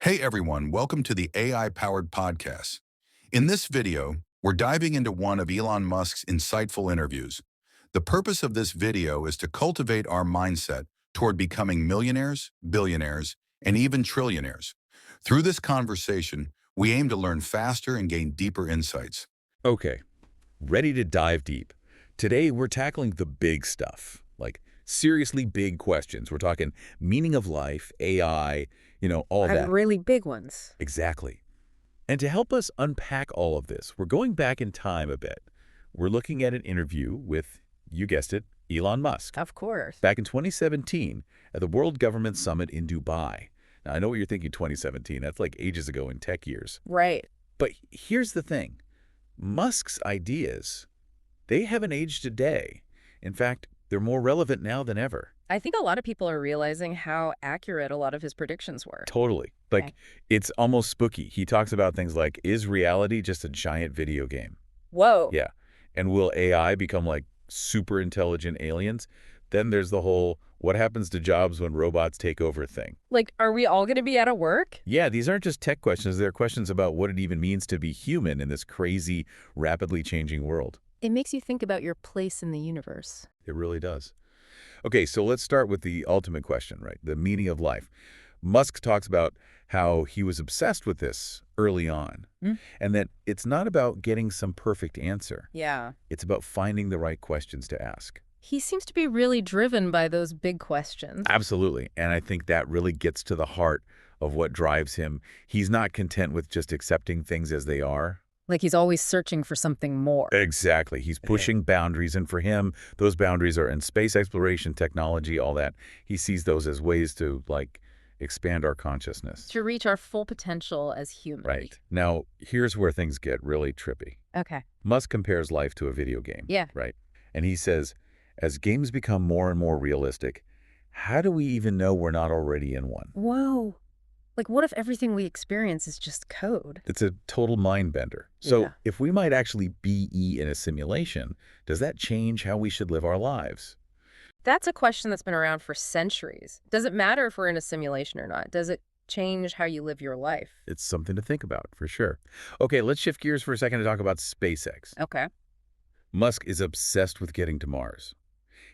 Hey everyone, welcome to the AI-powered podcast. In this video, we're diving into one of Elon Musk's insightful interviews. The purpose of this video is to cultivate our mindset toward becoming millionaires, billionaires, and even trillionaires. Through this conversation, we aim to learn faster and gain deeper insights. Okay, ready to dive deep. Today we're tackling the big stuff, like seriously big questions. We're talking meaning of life, AI, all that. Really big ones. Exactly. And to help us unpack all of this, we're going back in time a bit. We're looking at an interview with, you guessed it, Elon Musk, Of course. back in 2017 at the World Government Summit in Dubai. Now, I know what you're thinking, 2017. That's like ages ago in tech years. Right. But here's the thing. Musk's ideas, they haven't aged a day. In fact, they're more relevant now than ever. I think a lot of people are realizing how accurate a lot of his predictions were. Totally. Okay. It's almost spooky. He talks about things like, is reality just a giant video game? Whoa. Yeah. And will AI become like super intelligent aliens? Then there's the whole, what happens to jobs when robots take over thing. Like, are we all going to be out of work? Yeah, these aren't just tech questions. They're questions about what it even means to be human in this crazy, rapidly changing world. It makes you think about your place in the universe. It really does. Okay, so let's start with the ultimate question, right? The meaning of life. Musk talks about how he was obsessed with this early on, and that it's not about getting some perfect answer. Yeah. It's about finding the right questions to ask. He seems to be really driven by those big questions. Absolutely, and I think that really gets to the heart of what drives him. He's not content with just accepting things as they are. Like he's always searching for something more. Exactly. He's pushing boundaries, and for him, those boundaries are in space exploration, technology, all that. He sees those as ways to, expand our consciousness. To reach our full potential as humans. Right. Now, here's where things get really trippy. Okay. Musk compares life to a video game. Yeah. Right? And he says, as games become more and more realistic, how do we even know we're not already in one? Whoa. Like, what if everything we experience is just code? It's a total mind bender. So Yeah. if we might actually be in a simulation, does that change how we should live our lives? That's a question that's been around for centuries. Does it matter if we're in a simulation or not? Does it change how you live your life? It's something to think about, for sure. Okay, let's shift gears for a second to talk about SpaceX. Okay. Musk is obsessed with getting to Mars.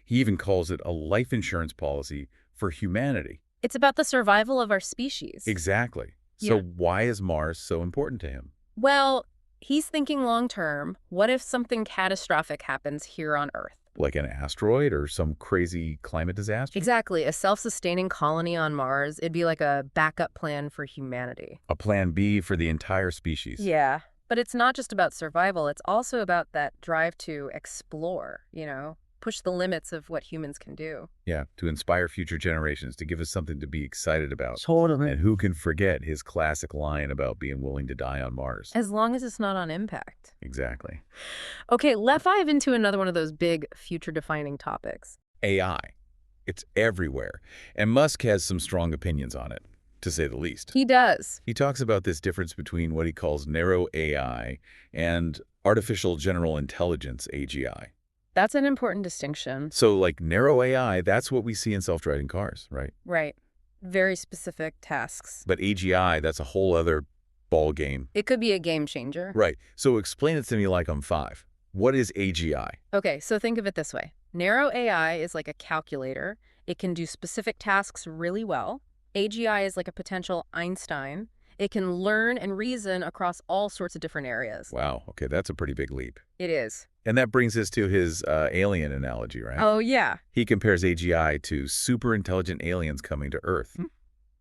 He even calls it a life insurance policy for humanity. It's about the survival of our species. Exactly. So Yeah. why is Mars so important to him? Well, he's thinking long term. What if something catastrophic happens here on Earth? Like an asteroid or some crazy climate disaster? Exactly. A self-sustaining colony on Mars. It'd be like a backup plan for humanity. A plan B for the entire species. Yeah. But it's not just about survival. It's also about that drive to explore, push the limits of what humans can do. Yeah, to inspire future generations, to give us something to be excited about. Totally. And who can forget his classic line about being willing to die on Mars? As long as it's not on impact. Exactly. Okay, let's dive into another one of those big future-defining topics. AI. It's everywhere. And Musk has some strong opinions on it, to say the least. He does. He talks about this difference between what he calls narrow AI and artificial general intelligence, AGI. That's an important distinction. So like narrow AI, that's what we see in self-driving cars, right? Right. Very specific tasks. But AGI, that's a whole other ball game. It could be a game changer. Right. So explain it to me like I'm 5. What is AGI? Okay, so think of it this way. Narrow AI is like a calculator. It can do specific tasks really well. AGI is like a potential Einstein. It can learn and reason across all sorts of different areas. Wow. Okay, that's a pretty big leap. It is. And that brings us to his alien analogy, right? Oh, yeah. He compares AGI to super intelligent aliens coming to Earth,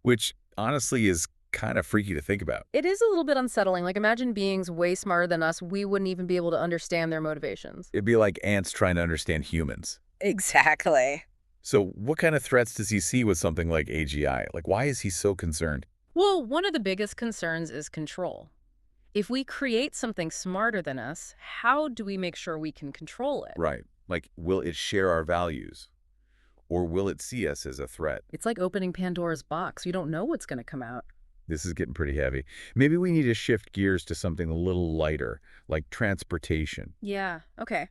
which honestly is kind of freaky to think about. It is a little bit unsettling. Like, imagine beings way smarter than us. We wouldn't even be able to understand their motivations. It'd be like ants trying to understand humans. Exactly. So what kind of threats does he see with something like AGI? Like, why is he so concerned? Well, one of the biggest concerns is control. If we create something smarter than us, how do we make sure we can control it? Right. Like, will it share our values? Or will it see us as a threat? It's like opening Pandora's box. You don't know what's going to come out. This is getting pretty heavy. Maybe we need to shift gears to something a little lighter, like transportation. Yeah, okay.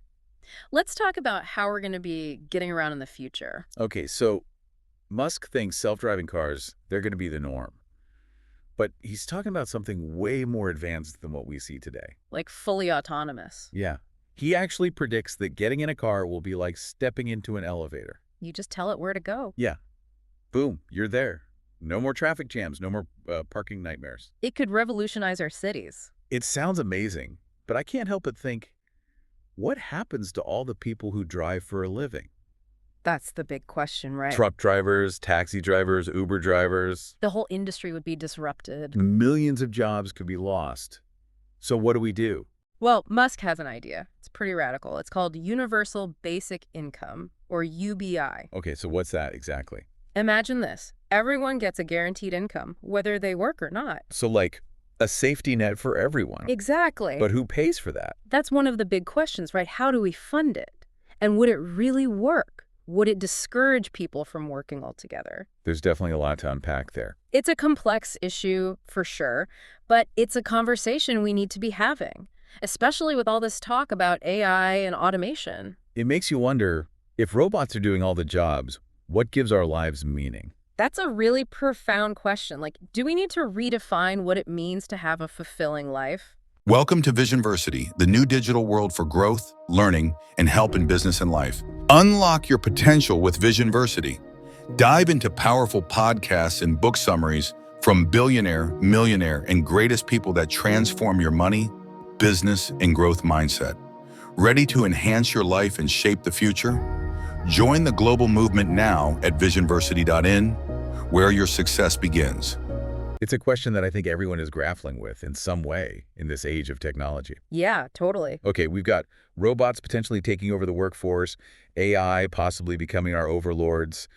Let's talk about how we're going to be getting around in the future. Okay, so Musk thinks self-driving cars, they're going to be the norm. But he's talking about something way more advanced than what we see today. Like fully autonomous. Yeah. He actually predicts that getting in a car will be like stepping into an elevator. You just tell it where to go. Yeah. Boom, you're there. No more traffic jams, no more parking nightmares. It could revolutionize our cities. It sounds amazing, but I can't help but think, what happens to all the people who drive for a living? That's the big question, right? Truck drivers, taxi drivers, Uber drivers. The whole industry would be disrupted. Millions of jobs could be lost. So what do we do? Well, Musk has an idea. It's pretty radical. It's called Universal Basic Income, or UBI. Okay, so what's that exactly? Imagine this. Everyone gets a guaranteed income, whether they work or not. So like a safety net for everyone. Exactly. But who pays for that? That's one of the big questions, right? How do we fund it? And would it really work? Would it discourage people from working altogether? There's definitely a lot to unpack there. It's a complex issue, for sure, but it's a conversation we need to be having, especially with all this talk about AI and automation. It makes you wonder, if robots are doing all the jobs, what gives our lives meaning? That's a really profound question. Like, do we need to redefine what it means to have a fulfilling life? Welcome to Visionversity, the new digital world for growth, learning, and help in business and life. Unlock your potential with Visionversity. Dive into powerful podcasts and book summaries from Billionaire, Millionaire, and greatest people that transform your money, business, and growth mindset. Ready to enhance your life and shape the future? Join the global movement now at visionversity.in, where your success begins. It's a question that I think everyone is grappling with in some way in this age of technology. Yeah, totally. Okay, we've got robots potentially taking over the workforce, AI possibly becoming our overlords.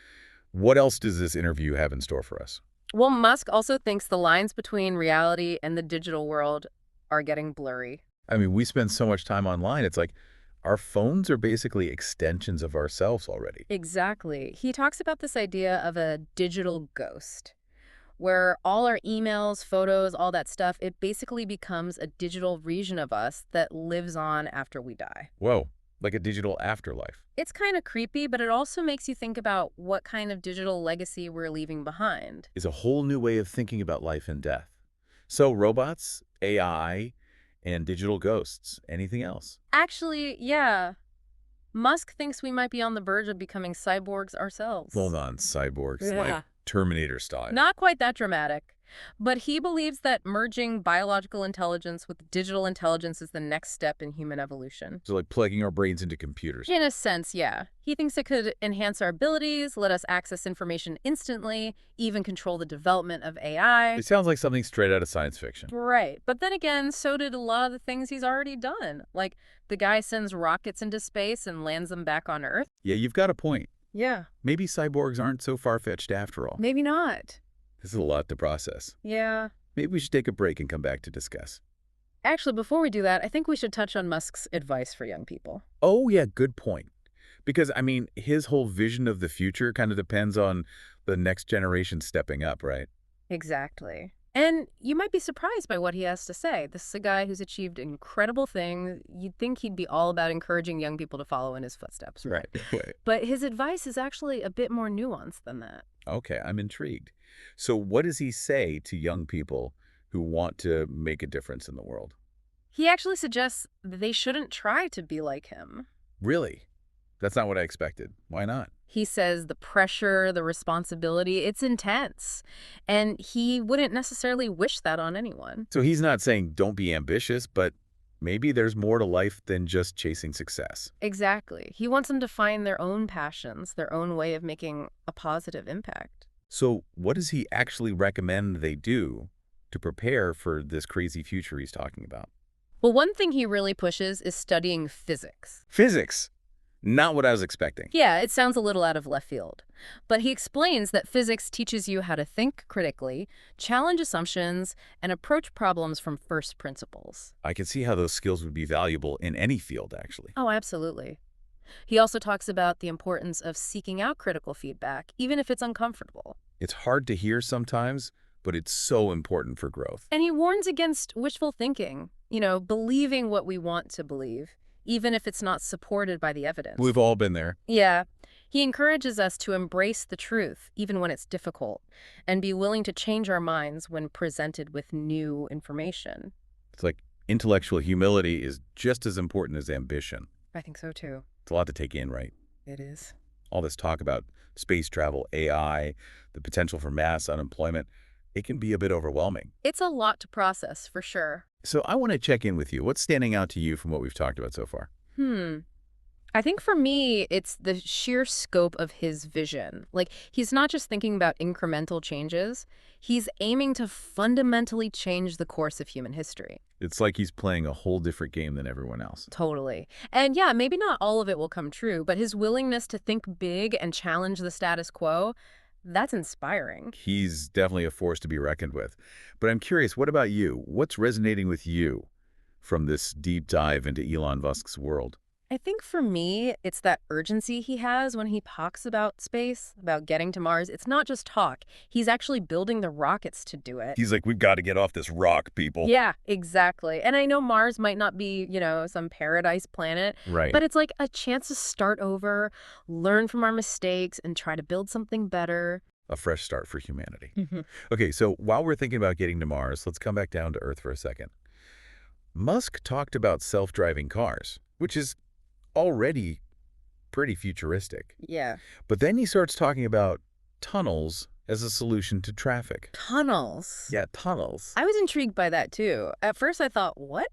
What else does this interview have in store for us? Well, Musk also thinks the lines between reality and the digital world are getting blurry. I mean, we spend so much time online. It's like our phones are basically extensions of ourselves already. Exactly. He talks about this idea of a digital ghost, where all our emails, photos, all that stuff, it basically becomes a digital version of us that lives on after we die. Whoa, like a digital afterlife. It's kind of creepy, but it also makes you think about what kind of digital legacy we're leaving behind. Is a whole new way of thinking about life and death. So robots, AI, and digital ghosts. Anything else? Actually, yeah. Musk thinks we might be on the verge of becoming cyborgs ourselves. Hold on, cyborgs, Yeah. like Terminator style. Not quite that dramatic. But he believes that merging biological intelligence with digital intelligence is the next step in human evolution. So like plugging our brains into computers. In a sense, yeah. He thinks it could enhance our abilities, let us access information instantly, even control the development of AI. It sounds like something straight out of science fiction. Right. But then again, so did a lot of the things he's already done. Like, the guy sends rockets into space and lands them back on Earth. Yeah, you've got a point. Yeah. Maybe cyborgs aren't so far-fetched after all. Maybe not. This is a lot to process. Yeah. Maybe we should take a break and come back to discuss. Actually, before we do that, I think we should touch on Musk's advice for young people. Oh, yeah, good point. Because, I mean, his whole vision of the future kind of depends on the next generation stepping up, right? Exactly. And you might be surprised by what he has to say. This is a guy who's achieved incredible things. You'd think he'd be all about encouraging young people to follow in his footsteps. Right. But his advice is actually a bit more nuanced than that. Okay, I'm intrigued. So what does he say to young people who want to make a difference in the world? He actually suggests that they shouldn't try to be like him. Really? That's not what I expected. Why not? He says the pressure, the responsibility, it's intense. And he wouldn't necessarily wish that on anyone. So he's not saying don't be ambitious, but maybe there's more to life than just chasing success. Exactly. He wants them to find their own passions, their own way of making a positive impact. So what does he actually recommend they do to prepare for this crazy future he's talking about? Well, one thing he really pushes is studying physics. Physics. Not what I was expecting. Yeah, it sounds a little out of left field. But he explains that physics teaches you how to think critically, challenge assumptions, and approach problems from first principles. I can see how those skills would be valuable in any field, actually. Oh, absolutely. He also talks about the importance of seeking out critical feedback, even if it's uncomfortable. It's hard to hear sometimes, but it's so important for growth. And he warns against wishful thinking, believing what we want to believe, even if it's not supported by the evidence. We've all been there. Yeah. He encourages us to embrace the truth, even when it's difficult, and be willing to change our minds when presented with new information. It's like intellectual humility is just as important as ambition. I think so too. It's a lot to take in, right? It is. All this talk about space travel, AI, the potential for mass unemployment, it can be a bit overwhelming. It's a lot to process, for sure. So I want to check in with you. What's standing out to you from what we've talked about so far? I think for me, it's the sheer scope of his vision. Like, he's not just thinking about incremental changes, he's aiming to fundamentally change the course of human history. It's like he's playing a whole different game than everyone else. Totally. And yeah, maybe not all of it will come true, but his willingness to think big and challenge the status quo, that's inspiring. He's definitely a force to be reckoned with. But I'm curious, what about you? What's resonating with you from this deep dive into Elon Musk's world? I think for me, it's that urgency he has when he talks about space, about getting to Mars. It's not just talk. He's actually building the rockets to do it. He's like, we've got to get off this rock, people. Yeah, exactly. And I know Mars might not be, some paradise planet, Right. but it's like a chance to start over, learn from our mistakes, and try to build something better. A fresh start for humanity. Okay, so while we're thinking about getting to Mars, let's come back down to Earth for a second. Musk talked about self-driving cars, which is already pretty futuristic. Yeah. But then he starts talking about tunnels as a solution to traffic. Tunnels. Yeah, tunnels. I was intrigued by that, too. At first, I thought, what?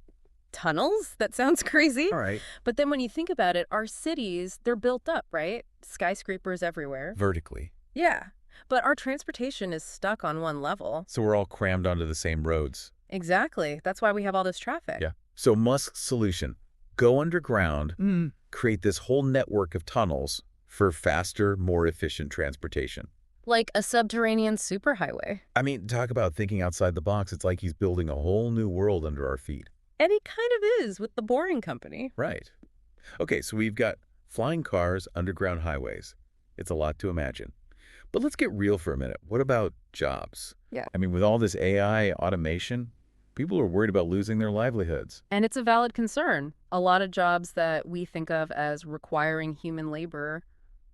Tunnels? That sounds crazy. All right. But then when you think about it, our cities, they're built up, right? Skyscrapers everywhere. Vertically. Yeah. But our transportation is stuck on one level. So we're all crammed onto the same roads. Exactly. That's why we have all this traffic. Yeah. So Musk's solution, go underground, create this whole network of tunnels for faster, more efficient transportation. Like a subterranean superhighway. I mean, talk about thinking outside the box. It's like he's building a whole new world under our feet. And he kind of is with the Boring Company. Right. Okay, so we've got flying cars, underground highways. It's a lot to imagine. But let's get real for a minute. What about jobs? Yeah. I mean, with all this AI automation, people are worried about losing their livelihoods. And it's a valid concern. A lot of jobs that we think of as requiring human labor,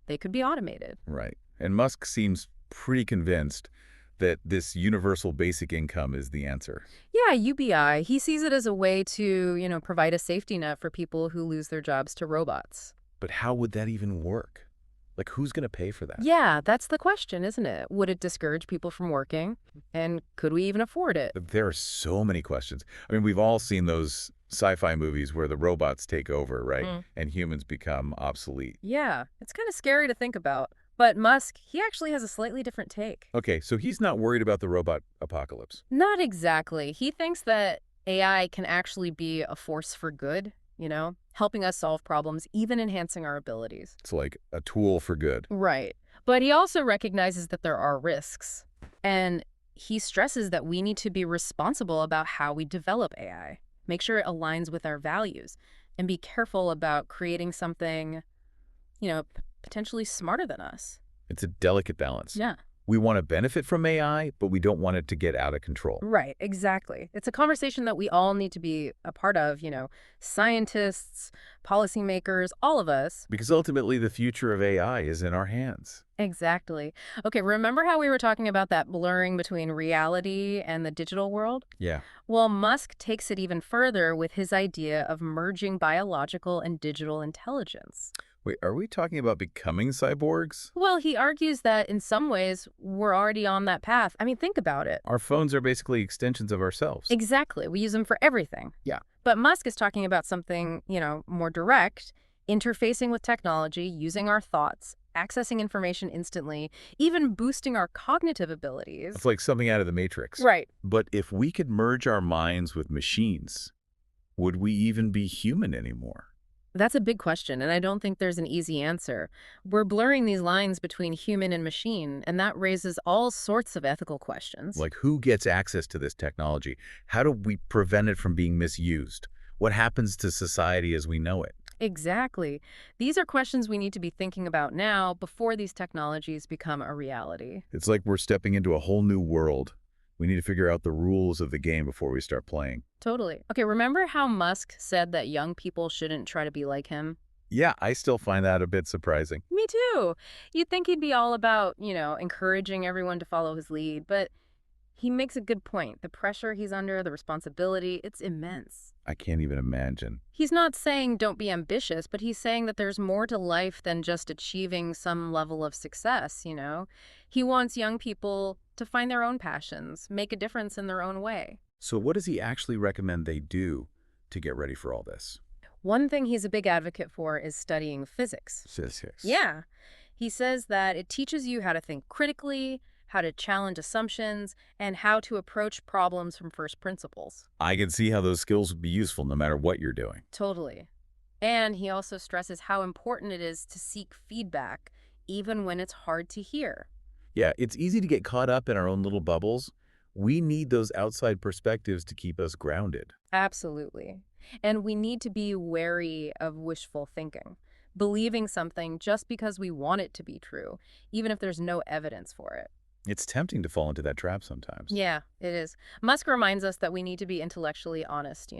they could be automated. Right. And Musk seems pretty convinced that this universal basic income is the answer. Yeah, UBI. He sees it as a way to, provide a safety net for people who lose their jobs to robots. But how would that even work? Like, who's going to pay for that? Yeah, that's the question, isn't it? Would it discourage people from working? And could we even afford it? There are so many questions. I mean, we've all seen those sci-fi movies where the robots take over, right? And humans become obsolete. Yeah, it's kind of scary to think about. But Musk, he actually has a slightly different take. Okay, so he's not worried about the robot apocalypse. Not exactly. He thinks that AI can actually be a force for good, helping us solve problems, even enhancing our abilities. It's like a tool for good. Right. But he also recognizes that there are risks. And he stresses that we need to be responsible about how we develop AI, make sure it aligns with our values, and be careful about creating something, potentially smarter than us. It's a delicate balance. Yeah. We want to benefit from AI, but we don't want it to get out of control. Right, exactly. It's a conversation that we all need to be a part of, scientists, policymakers, all of us. Because ultimately the future of AI is in our hands. Exactly. Okay, remember how we were talking about that blurring between reality and the digital world? Yeah. Well, Musk takes it even further with his idea of merging biological and digital intelligence. Wait, are we talking about becoming cyborgs? Well, he argues that in some ways we're already on that path. I mean, think about it. Our phones are basically extensions of ourselves. Exactly. We use them for everything. Yeah. But Musk is talking about something, more direct, interfacing with technology, using our thoughts, accessing information instantly, even boosting our cognitive abilities. It's like something out of the Matrix. Right. But if we could merge our minds with machines, would we even be human anymore? That's a big question, and I don't think there's an easy answer. We're blurring these lines between human and machine, and that raises all sorts of ethical questions. Like, who gets access to this technology? How do we prevent it from being misused? What happens to society as we know it? Exactly. These are questions we need to be thinking about now before these technologies become a reality. It's like we're stepping into a whole new world. We need to figure out the rules of the game before we start playing. Totally. Okay, remember how Musk said that young people shouldn't try to be like him? Yeah, I still find that a bit surprising. Me too. You'd think he'd be all about, encouraging everyone to follow his lead, but he makes a good point. The pressure he's under, the responsibility, it's immense. I can't even imagine. He's not saying don't be ambitious, but he's saying that there's more to life than just achieving some level of success. He wants young people to find their own passions, make a difference in their own way. So what does he actually recommend they do to get ready for all this? One thing he's a big advocate for is studying physics. Physics. Yeah. He says that it teaches you how to think critically, how to challenge assumptions, and how to approach problems from first principles. I can see how those skills would be useful no matter what you're doing. Totally. And he also stresses how important it is to seek feedback, even when it's hard to hear. Yeah, it's easy to get caught up in our own little bubbles. We need those outside perspectives to keep us grounded. Absolutely. And we need to be wary of wishful thinking, believing something just because we want it to be true, even if there's no evidence for it. It's tempting to fall into that trap sometimes. Yeah, it is. Musk reminds us that we need to be intellectually honest.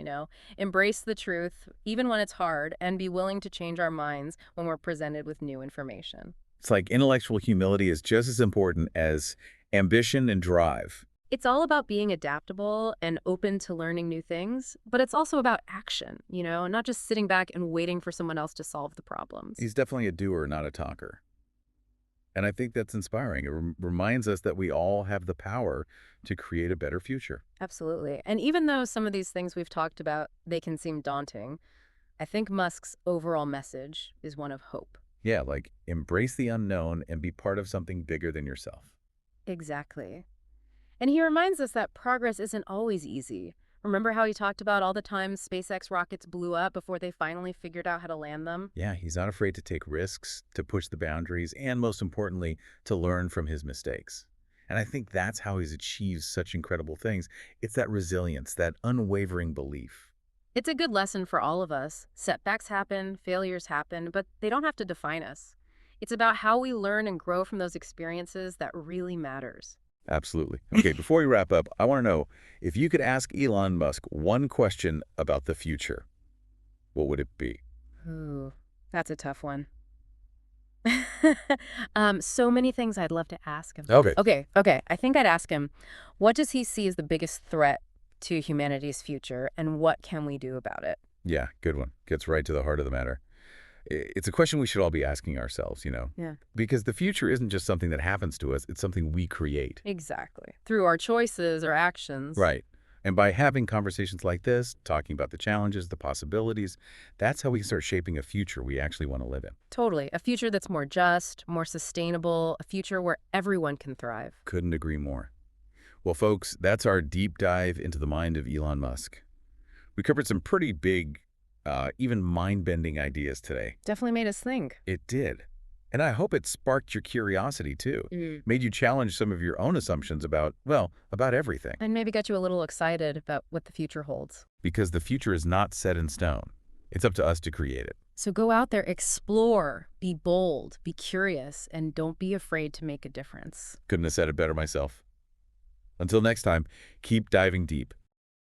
Embrace the truth, even when it's hard, and be willing to change our minds when we're presented with new information. It's like intellectual humility is just as important as ambition and drive. It's all about being adaptable and open to learning new things, but it's also about action, not just sitting back and waiting for someone else to solve the problems. He's definitely a doer, not a talker. And I think that's inspiring. It reminds us that we all have the power to create a better future. Absolutely. And even though some of these things we've talked about, they can seem daunting, I think Musk's overall message is one of hope. Yeah, like embrace the unknown and be part of something bigger than yourself. Exactly. And he reminds us that progress isn't always easy. Remember how he talked about all the times SpaceX rockets blew up before they finally figured out how to land them? Yeah, he's not afraid to take risks, to push the boundaries, and most importantly, to learn from his mistakes. And I think that's how he's achieved such incredible things. It's that resilience, that unwavering belief. It's a good lesson for all of us. Setbacks happen, failures happen, but they don't have to define us. It's about how we learn and grow from those experiences that really matters. Absolutely. Okay, before we wrap up, I want to know, if you could ask Elon Musk one question about the future, what would it be? Ooh, that's a tough one. So many things I'd love to ask him. Okay. Okay. I think I'd ask him, what does he see as the biggest threat to humanity's future, and what can we do about it? Yeah, good one. Gets right to the heart of the matter. It's a question we should all be asking ourselves. Yeah. Because the future isn't just something that happens to us, it's something we create. Exactly. Through our choices or actions. Right. And by having conversations like this, talking about the challenges, the possibilities, that's how we can start shaping a future we actually want to live in. Totally. A future that's more just, more sustainable, a future where everyone can thrive. Couldn't agree more. Well, folks, that's our deep dive into the mind of Elon Musk. We covered some pretty big, even mind-bending ideas today. Definitely made us think. It did. And I hope it sparked your curiosity, too. Made you challenge some of your own assumptions about everything. And maybe got you a little excited about what the future holds. Because the future is not set in stone. It's up to us to create it. So go out there, explore, be bold, be curious, and don't be afraid to make a difference. Couldn't have said it better myself. Until next time, keep diving deep,